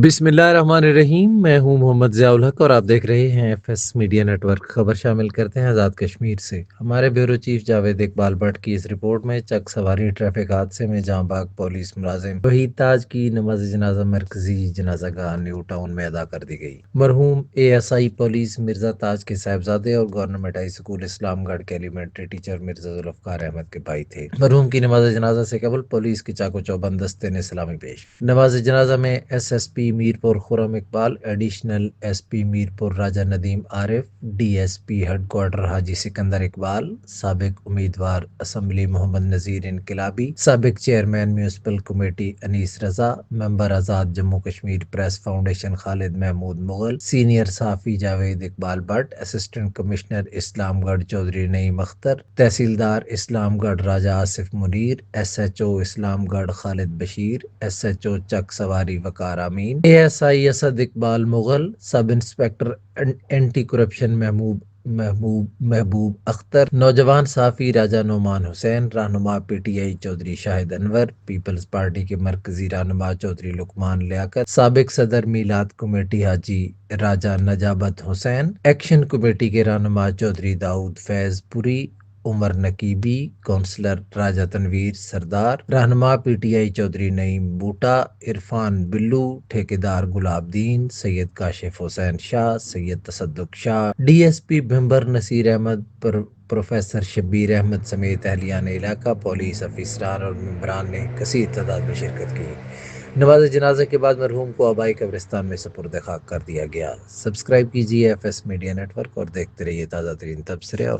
بسم اللہ الرحمن الرحیم. میں ہوں محمد ضیاء الحق اور آپ دیکھ رہے ہیں F S media network. خبر شامل کرتے ہیں آزاد کشمیر سے. ہمارے بیورو چیف جاوید اقبال بٹ کی اس رپورٹ میں چک سواری ٹریفک حادثے میں جاں بحق پولیس ملازم وحید تاج کی نماز جنازہ مرکزی جنازہ گاہ نیو ٹاؤن میں ادا کر دی گئی. مرحوم A S I police Mirza Taj کے صاحبزادے اور government high school Islamgarh کے ایلیمنٹری ٹیچر مرزا ذوالفقار احمد کے بھائی تھے. مرحوم کی نماز جنازہ سے قبل پولیس کے چاق و چوبند دستے نے سلامی پیش. نماز جنازہ میں S P Mirpur Khurram Iqbal, additional S P Mirpur Raja Nadeem Arif, D S P head quarter Haji Sikandar Iqbal, سابق امیدوار اسمبلی محمد نذیر انقلابی، سابق chairman municipal committee Anees Raza, member Azad Jammu Kashmir press foundation Khalid Mahmood Mughal, senior صحافی Javed Iqbal Butt, assistant commissioner Islamgarh Chaudhry Naeem Akhtar, تحصیلدار Islamgarh Raja Asif Munir, S H O Islamgarh Khalid Bashir, S H O Chak Sawari Waqar Amin, A S I Asad Iqbal Mughal, sub inspector anti corruption Mahboob Akhtar, نوجوان صحافی راجہ نعمان حسین، رہنما P T I Chaudhry Shahid Anwar, Peoples party کے مرکزی رہنما چودھری لقمان لیاقت، سابق صدر میلاد کمیٹی حاجی راجہ نجابت حسین، ایکشن کمیٹی کے رہنما چودھری داؤد فیض پوری، عمر نقیبی، کونسلر راجہ تنویر سردار، رہنما P T I Chaudhry Naeem Boota, Irfan Billu, ٹھیکیدار Gulab Din, Syed Kashif Hussain Shah, Syed Tasadduq Shah, D S P Bhimber Naseer Ahmed, professor Shabbir Ahmed سمیت اہلیان علاقہ، پولیس افسران اور ممبران نے کثیر تعداد میں شرکت کی. نماز جنازہ کے بعد مرحوم کو آبائی قبرستان میں سپرد خاک کر دیا گیا. سبسکرائب کیجیے F S media network اور دیکھتے رہیے تازہ ترین تبصرے اور